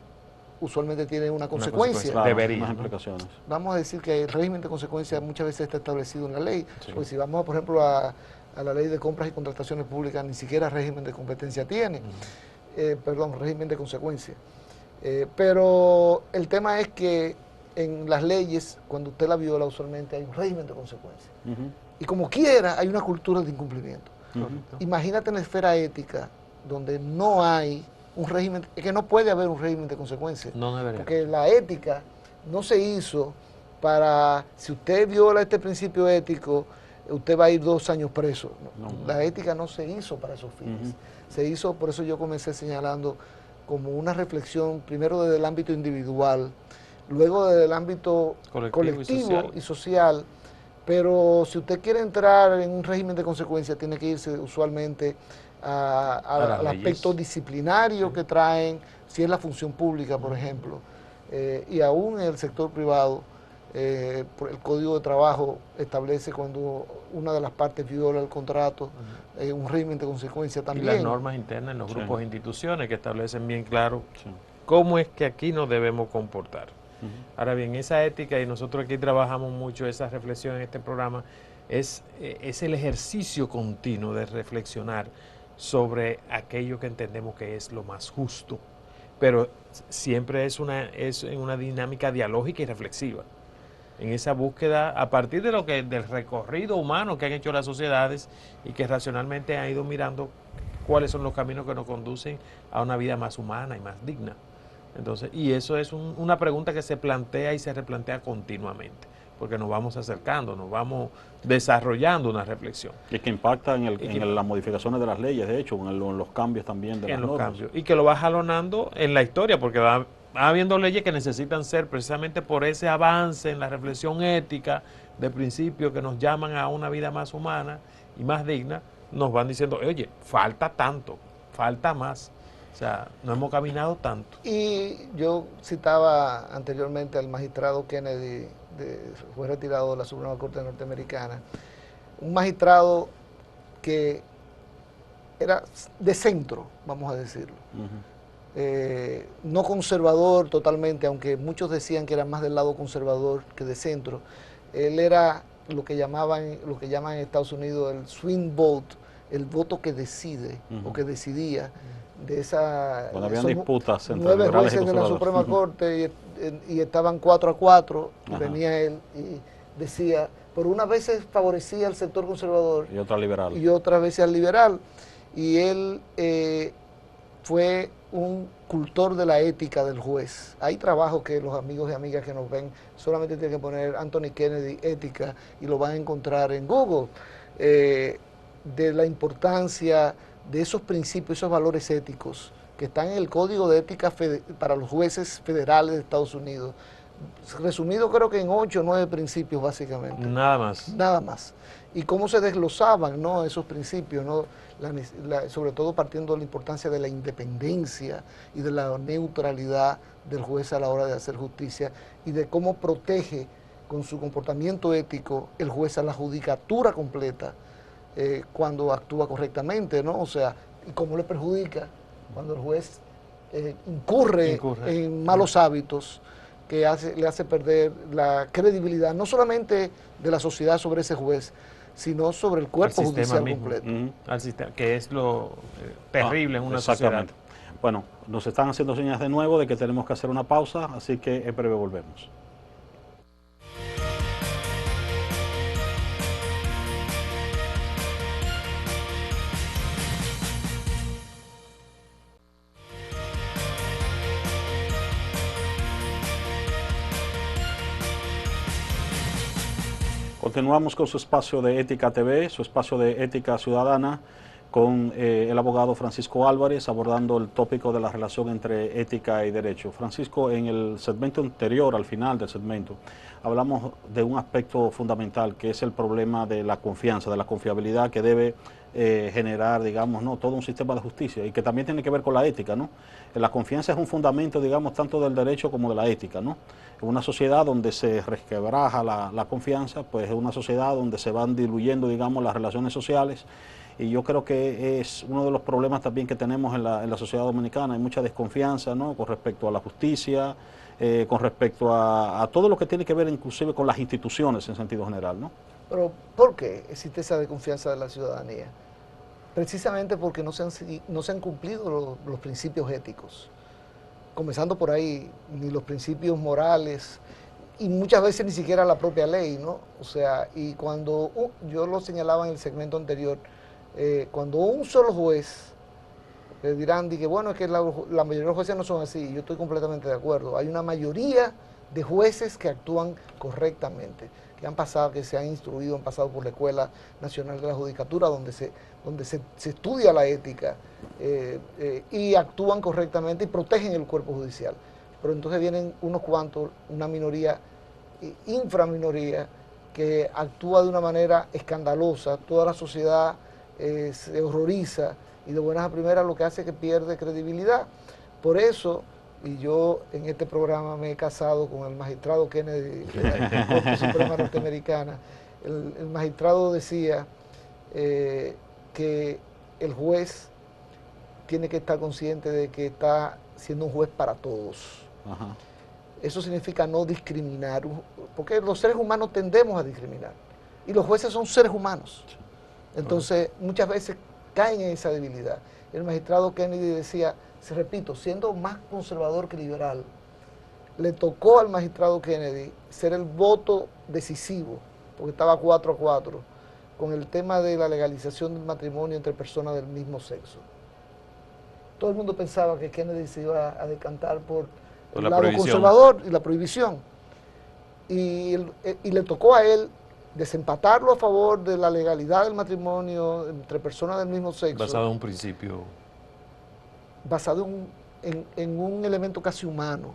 usualmente tiene una consecuencia.
Claro, debería, implicaciones.
Vamos a decir que el régimen de consecuencias muchas veces está establecido en la ley. Pues si vamos, por ejemplo, a la ley de compras y contrataciones públicas, ni siquiera régimen de competencia tiene, régimen de consecuencia. Pero el tema es que en las leyes, cuando usted la viola, usualmente hay un régimen de consecuencia. Y como quiera, hay una cultura de incumplimiento. Imagínate en la esfera ética, donde no hay un régimen, es que no puede haber un régimen de consecuencias.
No debería.
Porque la ética no se hizo para, si usted viola este principio ético, usted va a ir 2 años preso. La ética no se hizo para esos fines. Se hizo, por eso yo comencé señalando, como una reflexión, primero desde el ámbito individual, luego desde el ámbito colectivo y social. Pero si usted quiere entrar en un régimen de consecuencias, tiene que irse usualmente al aspecto disciplinario que traen, si es la función pública, por ejemplo, y aún en el sector privado, el Código de Trabajo establece cuando una de las partes viola el contrato, un régimen de consecuencias también.
Y las normas internas en los grupos e instituciones que establecen bien claro cómo es que aquí nos debemos comportar. Ahora bien, esa ética, y nosotros aquí trabajamos mucho esa reflexión en este programa, es el ejercicio continuo de reflexionar sobre aquello que entendemos que es lo más justo, pero siempre es en una dinámica dialógica y reflexiva, en esa búsqueda a partir de del recorrido humano que han hecho las sociedades y que racionalmente han ido mirando cuáles son los caminos que nos conducen a una vida más humana y más digna. Entonces, y eso es una pregunta que se plantea y se replantea continuamente, porque nos vamos acercando, nos vamos desarrollando una reflexión.
Y que impacta en las modificaciones de las leyes, de hecho, en los cambios también de las normas.
Cambios. Y que lo va jalonando en la historia, porque va habiendo leyes que necesitan ser precisamente por ese avance en la reflexión ética de principios que nos llaman a una vida más humana y más digna, nos van diciendo, oye, falta tanto, falta más. O sea, no hemos caminado tanto.
Y yo citaba anteriormente al magistrado Kennedy, fue retirado de la Suprema Corte Norteamericana, un magistrado que era de centro, vamos a decirlo. No conservador totalmente, aunque muchos decían que era más del lado conservador que de centro. Él era lo que llaman en Estados Unidos el swing vote, el voto que decide o que decidía. De esa,
cuando habían disputas entre
9 jueces de la Suprema Corte y estaban 4-4, y venía él y decía, por unas veces favorecía al sector conservador
y otras liberal,
y otras veces al liberal, y él fue un cultor de la ética del juez. Hay trabajos que los amigos y amigas que nos ven solamente tienen que poner Anthony Kennedy ética y lo van a encontrar en Google, de la importancia de esos principios, esos valores éticos que están en el Código de Ética para los jueces federales de Estados Unidos, resumido creo que en 8 o 9 principios básicamente.
Nada más.
Nada más. Y cómo se desglosaban, ¿no?, esos principios, ¿no?, sobre todo partiendo de la importancia de la independencia y de la neutralidad del juez a la hora de hacer justicia y de cómo protege con su comportamiento ético el juez a la judicatura completa cuando actúa correctamente, ¿no? O sea, y cómo le perjudica cuando el juez incurre en malos hábitos que le hace perder la credibilidad, no solamente de la sociedad sobre ese juez, sino sobre el cuerpo judicial completo.
Al sistema, que es lo terrible en una sociedad.
Bueno, nos están haciendo señas de nuevo de que tenemos que hacer una pausa, así que en breve volvemos. Continuamos con su espacio de Ética TV, su espacio de Ética Ciudadana, con el abogado Francisco Álvarez, abordando el tópico de la relación entre ética y derecho. Francisco, en el segmento anterior, al final del segmento, hablamos de un aspecto fundamental, que es el problema de la confianza, de la confiabilidad que debe generar, digamos, ¿no?, todo un sistema de justicia, y que también tiene que ver con la ética, ¿no? La confianza es un fundamento, digamos, tanto del derecho como de la ética, ¿no? En una sociedad donde se resquebraja la confianza, pues es una sociedad donde se van diluyendo, digamos, las relaciones sociales, y yo creo que es uno de los problemas también que tenemos en la sociedad dominicana. Hay mucha desconfianza, ¿no?, con respecto a la justicia, con respecto a todo lo que tiene que ver inclusive con las instituciones en sentido general, ¿no?
Pero ¿por qué existe esa desconfianza de la ciudadanía? Precisamente porque no se han cumplido los principios éticos. Comenzando por ahí, ni los principios morales, y muchas veces ni siquiera la propia ley, ¿no? O sea, y cuando, yo lo señalaba en el segmento anterior, cuando un solo juez, dirán, que bueno, es que la mayoría de los jueces no son así, yo estoy completamente de acuerdo. Hay una mayoría de jueces que actúan correctamente, que se han instruido, han pasado por la Escuela Nacional de la Judicatura, donde se estudia la ética y actúan correctamente y protegen el cuerpo judicial. Pero entonces vienen unos cuantos, una minoría, inframinoría, que actúa de una manera escandalosa. Toda la sociedad se horroriza y de buenas a primeras lo que hace es que pierde credibilidad. Por eso, y yo en este programa me he casado con el magistrado Kennedy de la Corte Suprema Norteamericana. El magistrado decía que el juez tiene que estar consciente de que está siendo un juez para todos. Ajá. Eso significa no discriminar, porque los seres humanos tendemos a discriminar, y los jueces son seres humanos. Entonces, muchas veces caen en esa debilidad. El magistrado Kennedy decía, repito, siendo más conservador que liberal, le tocó al magistrado Kennedy ser el voto decisivo, porque estaba 4-4, con el tema de la legalización del matrimonio entre personas del mismo sexo. Todo el mundo pensaba que Kennedy se iba a decantar por el lado conservador y la prohibición. Y le tocó a él desempatarlo a favor de la legalidad del matrimonio entre personas del mismo sexo.
Basado en un principio.
Basado en un elemento casi humano,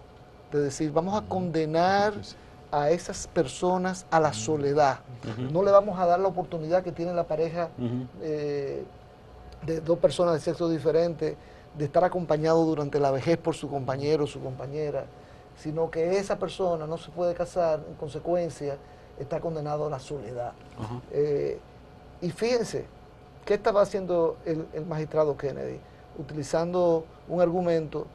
de decir, vamos a condenar a esas personas a la soledad. No le vamos a dar la oportunidad que tiene la pareja de dos personas de sexo diferente, de estar acompañado durante la vejez por su compañero o su compañera, sino que esa persona no se puede casar, en consecuencia, está condenado a la soledad. Y fíjense, ¿qué estaba haciendo el magistrado Kennedy? Utilizando un argumento,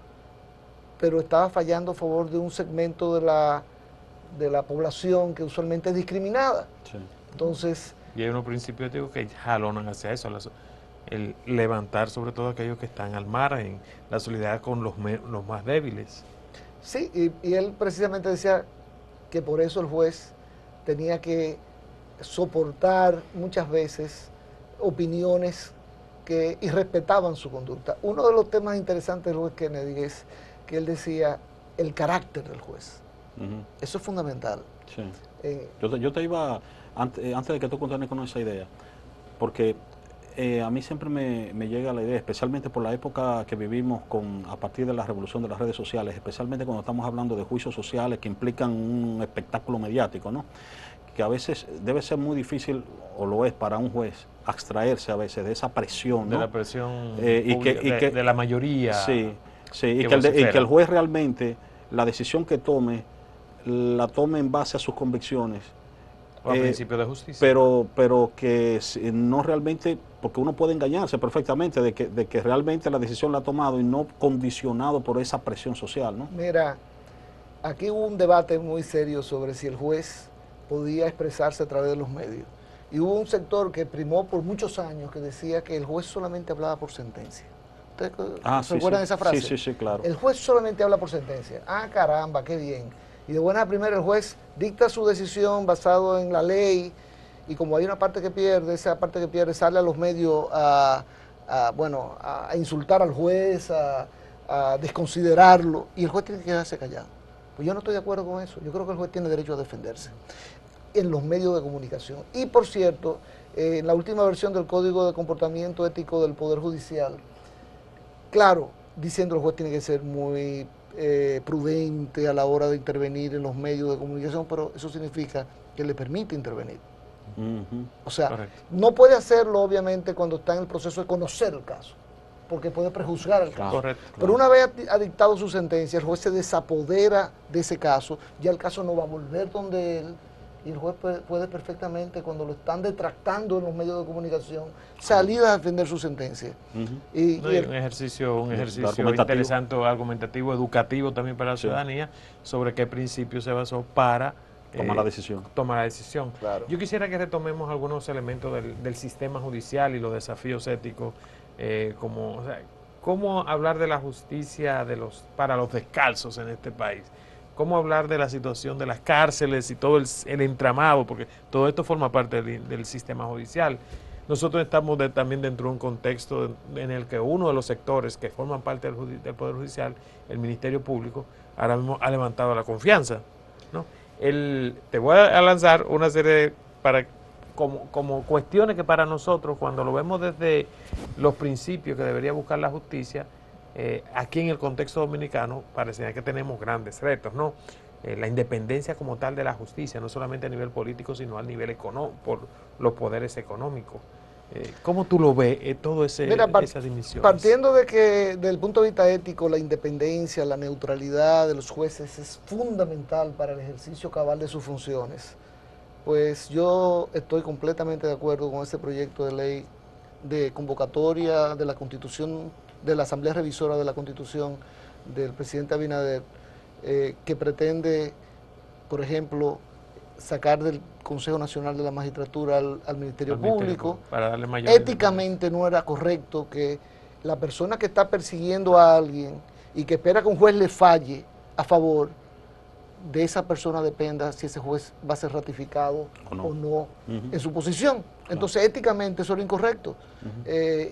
pero estaba fallando a favor de un segmento de la población que usualmente es discriminada. Sí. Entonces...
Y hay unos principios éticos que jalonan hacia eso, el levantar sobre todo aquellos que están al margen, la solidaridad con los más débiles.
Sí, y él precisamente decía que por eso el juez tenía que soportar muchas veces opiniones que irrespetaban su conducta. Uno de los temas interesantes del juez Kennedy es que él decía el carácter del juez. Eso es fundamental. Sí.
Yo te iba, antes de que tú continúes con esa idea, porque A mí siempre me llega la idea, especialmente por la época que vivimos a partir de la revolución de las redes sociales, especialmente cuando estamos hablando de juicios sociales que implican un espectáculo mediático, ¿no? Que a veces debe ser muy difícil, o lo es para un juez, abstraerse a veces de esa presión, ¿no?
De la presión
pública,
de la mayoría.
Sí, y que el juez realmente, la decisión que tome, la tome en base a sus convicciones.
O a principios de justicia.
Pero que no realmente, porque uno puede engañarse perfectamente de que realmente la decisión la ha tomado y no condicionado por esa presión social, ¿no?
Mira, aquí hubo un debate muy serio sobre si el juez podía expresarse a través de los medios. Y hubo un sector que primó por muchos años que decía que el juez solamente hablaba por sentencia. ¿Ustedes se acuerdan de esa frase?
Sí, claro.
El juez solamente habla por sentencia. Ah, caramba, qué bien. Y de buena primera el juez dicta su decisión basado en la ley y como hay una parte que pierde, esa parte que pierde sale a los medios a insultar al juez, a desconsiderarlo y el juez tiene que quedarse callado. Pues yo no estoy de acuerdo con eso. Yo creo que el juez tiene derecho a defenderse en los medios de comunicación. Y por cierto, en la última versión del Código de Comportamiento Ético del Poder Judicial, claro, diciendo el juez tiene que ser muy prudente a la hora de intervenir en los medios de comunicación, pero eso significa que le permite intervenir. O sea, correcto, no puede hacerlo obviamente cuando está en el proceso de conocer el caso, porque puede prejuzgar el caso. Correcto, pero una vez ha dictado su sentencia, el juez se desapodera de ese caso, ya el caso no va a volver donde él, y el juez puede perfectamente, cuando lo están detractando en los medios de comunicación, salir a defender su sentencia.
Y un ejercicio interesante, argumentativo, educativo también para la ciudadanía, sobre qué principio se basó para
tomar la decisión.
Claro. Yo quisiera que retomemos algunos elementos del sistema judicial y los desafíos éticos, cómo hablar de la justicia para los descalzos en este país. Cómo hablar de la situación de las cárceles y todo el entramado, porque todo esto forma parte del sistema judicial. Nosotros estamos también dentro de un contexto en el que uno de los sectores que forman parte del Poder Judicial, el Ministerio Público, ahora mismo ha levantado la confianza, ¿no? Te voy a lanzar una serie como cuestiones que para nosotros, cuando lo vemos desde los principios que debería buscar la justicia, aquí en el contexto dominicano parecería que tenemos grandes retos, ¿no? La independencia como tal de la justicia, no solamente a nivel político, sino a nivel económico, por los poderes económicos. ¿Cómo tú lo ves, todo esas dimensiones?
Partiendo de que, desde el punto de vista ético, la independencia, la neutralidad de los jueces es fundamental para el ejercicio cabal de sus funciones, pues yo estoy completamente de acuerdo con este proyecto de ley de convocatoria de la Constitución, de la Asamblea Revisora de la Constitución del presidente Abinader, que pretende, por ejemplo, sacar del Consejo Nacional de la Magistratura al Ministerio Público.
Para darle mayor
éticamente no era correcto que la persona que está persiguiendo a alguien y que espera que un juez le falle a favor, de esa persona dependa si ese juez va a ser ratificado o no en su posición. Entonces, éticamente eso era incorrecto.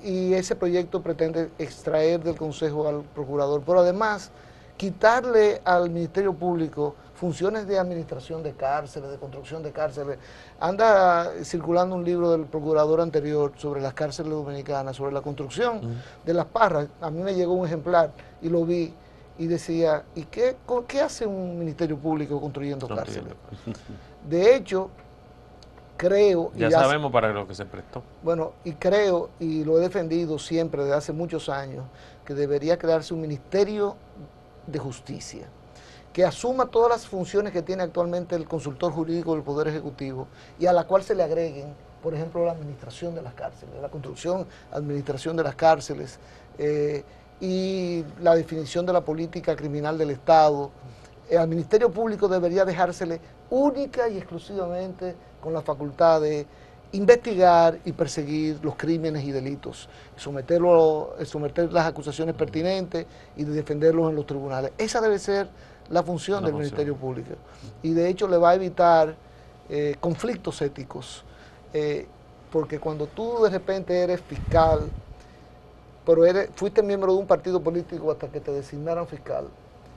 Y ese proyecto pretende extraer del Consejo al Procurador, pero además quitarle al Ministerio Público funciones de administración de cárceles, de construcción de cárceles. Anda circulando un libro del Procurador anterior sobre las cárceles dominicanas, sobre la construcción de las parras. A mí me llegó un ejemplar y lo vi. Y decía, ¿y qué hace un Ministerio Público construyendo cárceles? De hecho, creo...
Ya sabemos para lo que se prestó.
Bueno, y creo, y lo he defendido siempre desde hace muchos años, que debería crearse un Ministerio de Justicia, que asuma todas las funciones que tiene actualmente el consultor jurídico del Poder Ejecutivo y a la cual se le agreguen, por ejemplo, la administración de las cárceles, la construcción, administración de las cárceles, y la definición de la política criminal del Estado. Al Ministerio Público debería dejársele única y exclusivamente con la facultad de investigar y perseguir los crímenes y delitos, someter las acusaciones pertinentes y defenderlos en los tribunales. Esa debe ser la función del Ministerio Público. Y de hecho le va a evitar conflictos éticos, porque cuando tú de repente eres fiscal, pero fuiste miembro de un partido político hasta que te designaran fiscal,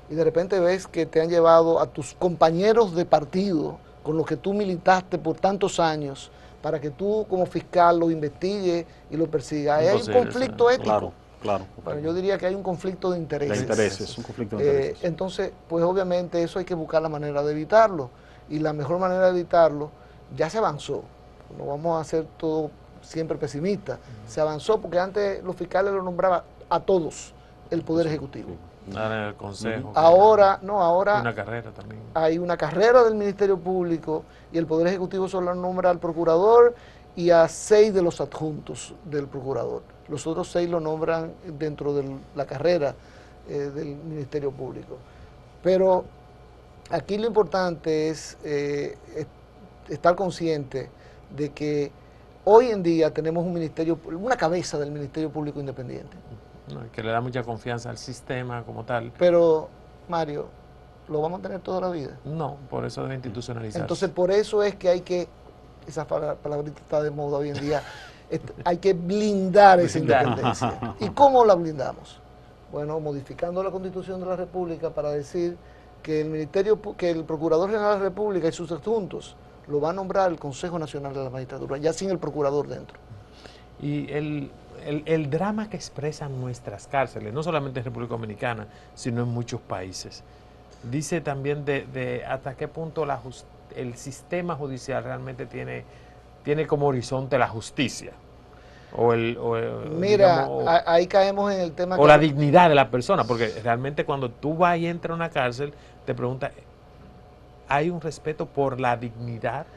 y de repente ves que te han llevado a tus compañeros de partido, con los que tú militaste por tantos años, para que tú como fiscal lo investigues y lo persigas. Hay un conflicto ético.
Claro, claro.
Bueno, yo diría que hay un conflicto de intereses.
De intereses, un conflicto de intereses.
Entonces, pues obviamente eso hay que buscar la manera de evitarlo. Y la mejor manera de evitarlo, ya se avanzó. No vamos a ser todo siempre pesimistas. Se avanzó porque antes los fiscales lo nombraban a todos el Poder Ejecutivo.
Ahora el Consejo.
Ahora
hay una carrera también.
Hay una carrera del Ministerio Público y el Poder Ejecutivo solo nombra al procurador y a 6 de los adjuntos del procurador. Los otros 6 lo nombran dentro de la carrera del Ministerio Público. Pero aquí lo importante es estar consciente de que hoy en día tenemos un ministerio, una cabeza del Ministerio Público independiente.
No, que le da mucha confianza al sistema como tal.
Pero, Mario, ¿lo vamos a tener toda la vida?
No, por eso debe institucionalizarse.
Entonces, por eso es que hay que, esa palabrita está de moda hoy en día, hay que blindar esa independencia. ¿Y cómo la blindamos? Bueno, modificando la Constitución de la República para decir que el Procurador General de la República y sus adjuntos lo va a nombrar el Consejo Nacional de la Magistratura, ya sin el procurador dentro.
Y el drama que expresan nuestras cárceles, no solamente en República Dominicana, sino en muchos países, dice también de hasta qué punto el sistema judicial realmente tiene como horizonte la justicia.
Mira, digamos, ahí caemos en el tema...
O la dignidad de la persona, porque realmente cuando tú vas y entras a una cárcel, te preguntas, ¿hay un respeto por la dignidad?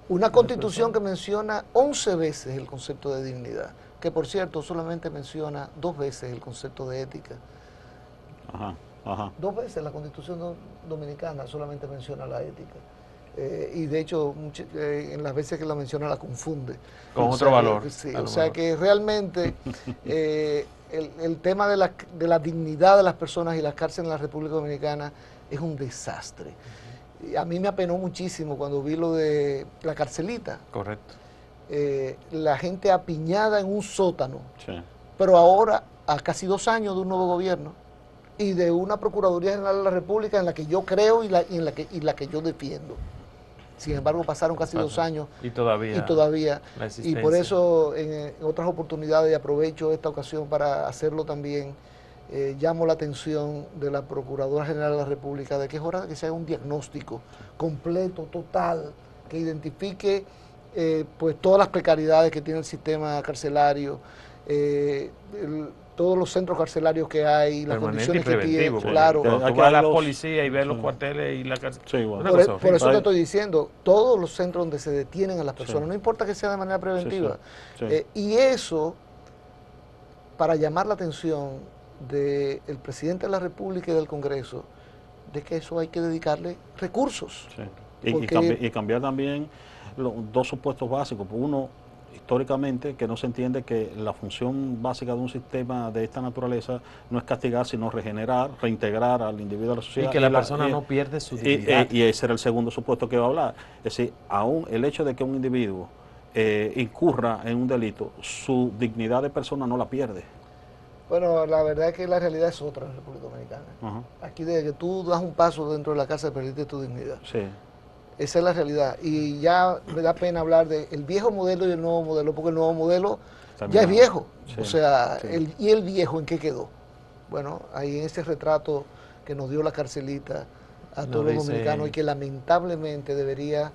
Una constitución que menciona 11 veces el concepto de dignidad, que por cierto solamente menciona 2 veces el concepto de ética.
Ajá, ajá.
2 veces la Constitución dominicana solamente menciona la ética. Y de hecho, en las veces que la menciona la confunde.
Con otro valor.
Sí, o sea que realmente el tema de la dignidad de las personas y las cárceles en la República Dominicana es un desastre. Y a mí me apenó muchísimo cuando vi lo de la carcelita.
Correcto.
La gente apiñada en un sótano.
Sí.
Pero ahora, a casi 2 años de un nuevo gobierno y de una Procuraduría General de la República en la que yo creo y la que yo defiendo. Sin embargo, pasaron casi 2 años
y todavía
y por eso en otras oportunidades, y aprovecho esta ocasión para hacerlo también, llamo la atención de la Procuradora General de la República de que es hora de que se haga un diagnóstico completo, total, que identifique pues todas las precariedades que tiene el sistema carcelario, todos los centros carcelarios que hay, las condiciones que tiene, claro.
Tú vas a la policía y ves los cuarteles y la cárcel.
Sí, bueno.
Por eso te estoy diciendo, todos los centros donde se detienen a las personas, no importa que sea de manera preventiva. Y eso, para llamar la atención del presidente de la República y del Congreso, de que eso hay que dedicarle recursos.
Sí. Y cambiar también los 2 supuestos básicos. Uno, históricamente, que no se entiende que la función básica de un sistema de esta naturaleza no es castigar, sino regenerar, reintegrar al individuo a la sociedad.
Y que la persona no pierde su dignidad.
Y ese era el segundo supuesto que iba a hablar. Es decir, aún el hecho de que un individuo incurra en un delito, su dignidad de persona no la pierde.
Bueno, la verdad es que la realidad es otra en la República Dominicana. Aquí desde que tú das un paso dentro de la cárcel perdiste tu dignidad.
Sí.
Esa es la realidad. Y ya me da pena hablar del viejo modelo y el nuevo modelo, porque el nuevo modelo ya es viejo. Sí, o sea, ¿y el viejo en qué quedó? Bueno, ahí en ese retrato que nos dio la carcelita a todos los dominicanos y que lamentablemente debería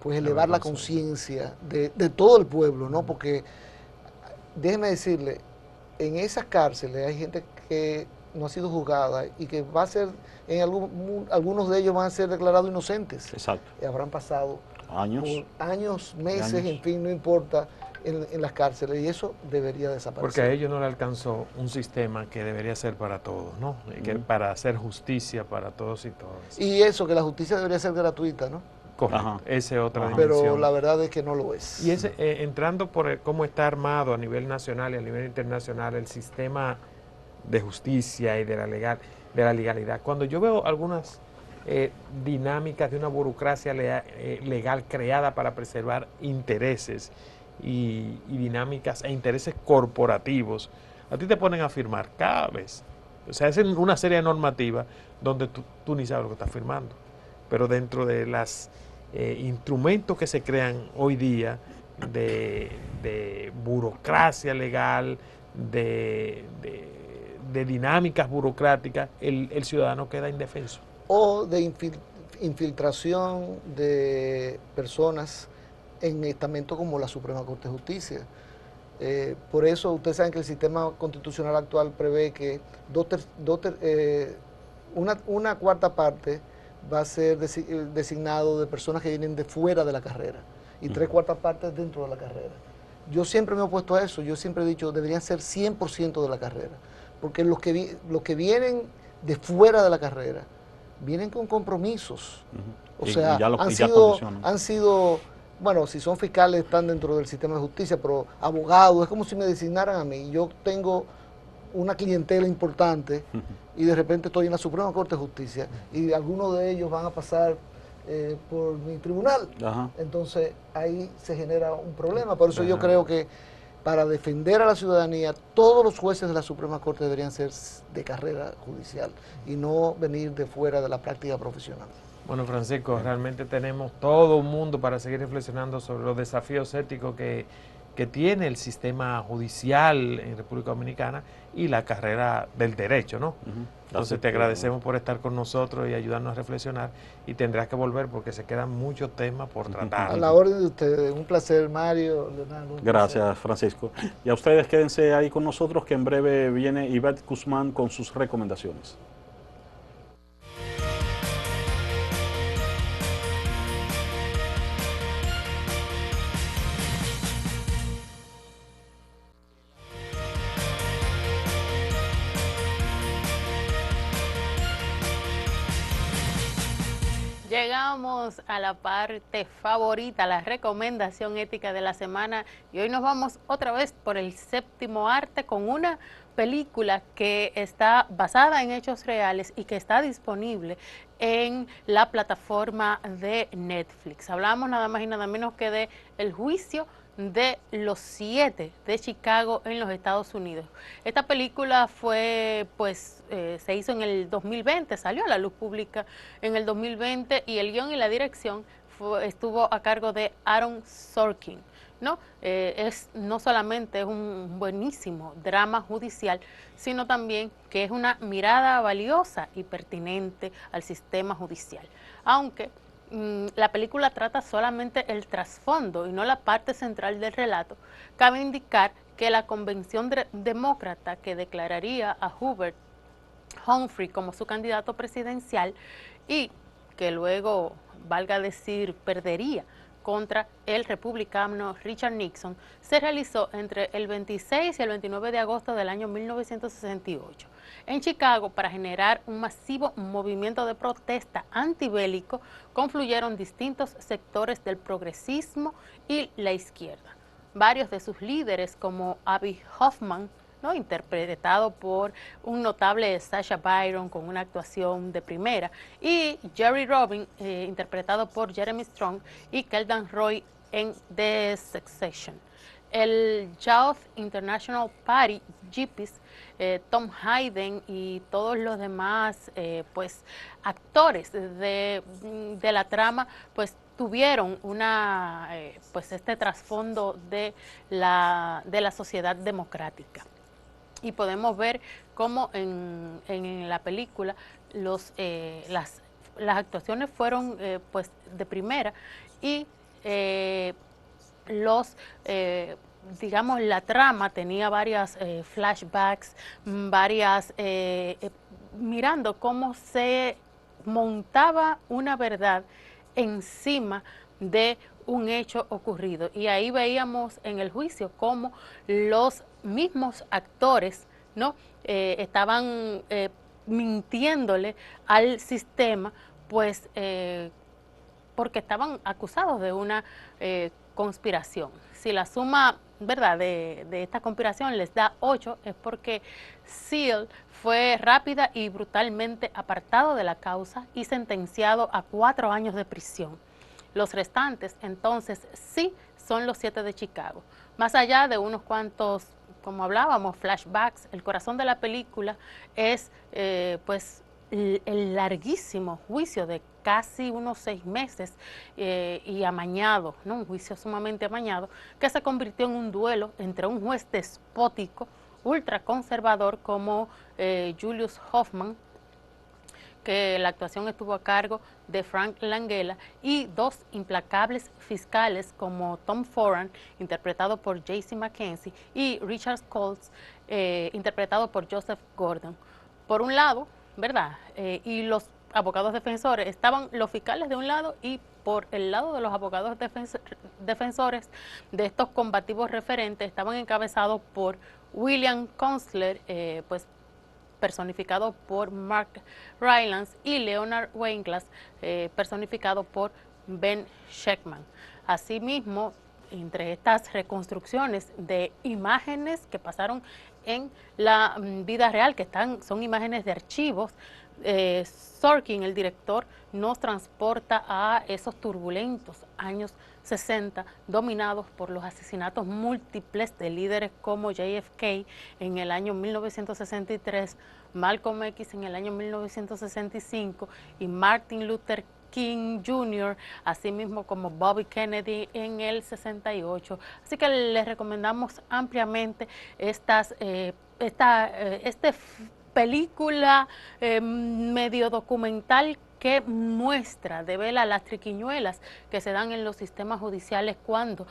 pues elevar la conciencia de todo el pueblo, ¿no? Porque, déjeme decirle, en esas cárceles hay gente que no ha sido juzgada y que va a ser, algunos de ellos van a ser declarados inocentes.
Exacto.
Y habrán pasado
años,
meses, en fin, no importa, en las cárceles, y eso debería desaparecer.
Porque a ellos no le alcanzó un sistema que debería ser para todos, ¿no? Que para hacer justicia para todos y todas.
Y eso, que la justicia debería ser gratuita, ¿no?
Correcto, esa es otra dimensión.
Pero la verdad es que no lo es.
Y ese, entrando por cómo está armado a nivel nacional y a nivel internacional el sistema de justicia y de la legalidad. Cuando yo veo algunas dinámicas de una burocracia legal creada para preservar intereses y dinámicas e intereses corporativos, a ti te ponen a firmar cada vez. O sea, es una serie de normativas donde tú ni sabes lo que estás firmando. Pero dentro de las instrumentos que se crean hoy día de burocracia legal, de dinámicas burocráticas, el ciudadano queda indefenso.
O de infiltración de personas en estamentos como la Suprema Corte de Justicia. Por eso ustedes saben que el sistema constitucional actual prevé que una cuarta parte va a ser designado de personas que vienen de fuera de la carrera y tres cuartas partes dentro de la carrera. Yo siempre me he opuesto a eso, yo siempre he dicho deberían ser 100% de la carrera, porque los que vienen de fuera de la carrera vienen con compromisos, o sea, han sido, bueno, si son fiscales están dentro del sistema de justicia, pero abogados, es como si me designaran a mí. Yo tengo una clientela importante y de repente estoy en la Suprema Corte de Justicia y algunos de ellos van a pasar por mi tribunal. Ajá. Entonces ahí se genera un problema. Por eso yo creo que para defender a la ciudadanía, todos los jueces de la Suprema Corte deberían ser de carrera judicial y no venir de fuera de la práctica profesional.
Bueno, Francisco, realmente tenemos todo un mundo para seguir reflexionando sobre los desafíos éticos que tiene el sistema judicial en República Dominicana y la carrera del derecho, ¿no? Entonces te agradecemos por estar con nosotros y ayudarnos a reflexionar, y tendrás que volver porque se quedan muchos temas por tratar.
A la orden de ustedes, un placer, Mario, Leonardo.
Gracias, Francisco. Y a ustedes quédense ahí con nosotros, que en breve viene Ivette Guzmán con sus recomendaciones.
Llegamos a la parte favorita, la recomendación ética de la semana, y hoy nos vamos otra vez por el séptimo arte con una película que está basada en hechos reales y que está disponible en la plataforma de Netflix. Hablamos nada más y nada menos que de El juicio de los 7 de Chicago en los Estados Unidos. Esta película fue, se hizo en el 2020, salió a la luz pública en el 2020, y el guión y la dirección estuvo a cargo de Aaron Sorkin, ¿no? No solamente es un buenísimo drama judicial, sino también que es una mirada valiosa y pertinente al sistema judicial. Aunque la película trata solamente el trasfondo y no la parte central del relato, cabe indicar que la convención demócrata que declararía a Hubert Humphrey como su candidato presidencial, y que luego, valga decir, perdería contra el republicano Richard Nixon, se realizó entre el 26 y el 29 de agosto del año 1968 en Chicago. Para generar un masivo movimiento de protesta antibélico, confluyeron distintos sectores del progresismo y la izquierda. Varios de sus líderes, como Abby Hoffman, ¿no?, interpretado por un notable Sacha Baron con una actuación de primera, y Jerry Robin, interpretado por Jeremy Strong, y Keldan Roy en The Succession. El Youth International Party, Yippies, Tom Hayden y todos los demás actores de la trama tuvieron este trasfondo de la sociedad democrática. Y podemos ver cómo en la película las actuaciones fueron de primera, y digamos, la trama tenía varias flashbacks, mirando cómo se montaba una verdad encima de un hecho ocurrido. Y ahí veíamos en el juicio cómo los mismos actores, ¿no?, estaban mintiéndole al sistema, porque estaban acusados de una conspiración. Si la suma, ¿verdad?, de esta conspiración les da 8, es porque Seal fue rápida y brutalmente apartado de la causa y sentenciado a 4 años de prisión. Los restantes, entonces, sí son los 7 de Chicago. Más allá de unos cuantos, como hablábamos, flashbacks, el corazón de la película es el larguísimo juicio de casi unos 6 meses y amañado, ¿no? Un juicio sumamente amañado, que se convirtió en un duelo entre un juez despótico, ultraconservador como Julius Hoffman, que la actuación estuvo a cargo de Frank Langella, y dos implacables fiscales como Tom Foran, interpretado por J.C. Mackenzie, y Richard Coles, interpretado por Joseph Gordon. Por un lado, ¿verdad? Y los abogados defensores, estaban los fiscales de un lado, y por el lado de los abogados defensores de estos combativos referentes estaban encabezados por William Kunstler, pues personificado por Mark Rylance, y Leonard Weinglass, personificado por Ben Scheckman. Asimismo, entre estas reconstrucciones de imágenes que pasaron en la vida real, que son imágenes de archivos, Sorkin, el director, nos transporta a esos turbulentos años 60, dominados por los asesinatos múltiples de líderes como JFK en el año 1963, Malcolm X en el año 1965 y Martin Luther King Jr., así mismo como Bobby Kennedy en el 68. Así que les recomendamos ampliamente esta película medio documental que muestra, devela las triquiñuelas que se dan en los sistemas judiciales cuando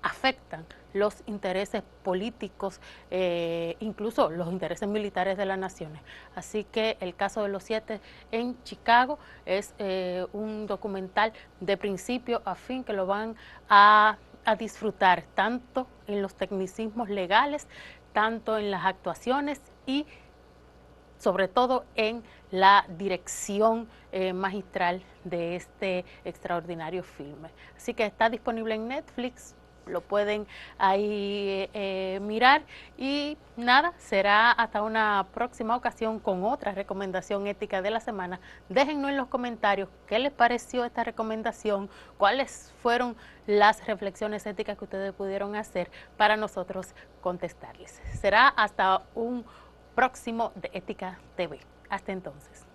afectan los intereses políticos, incluso los intereses militares de las naciones. Así que el caso de los 7 en Chicago es un documental de principio a fin que lo van a disfrutar tanto en los tecnicismos legales, tanto en las actuaciones y sobre todo en la dirección magistral de este extraordinario filme. Así que está disponible en Netflix, lo pueden ahí mirar, y nada, será hasta una próxima ocasión con otra recomendación ética de la semana. Déjennos en los comentarios qué les pareció esta recomendación, cuáles fueron las reflexiones éticas que ustedes pudieron hacer para nosotros contestarles. Será hasta un próximo de Ética TV. Hasta entonces.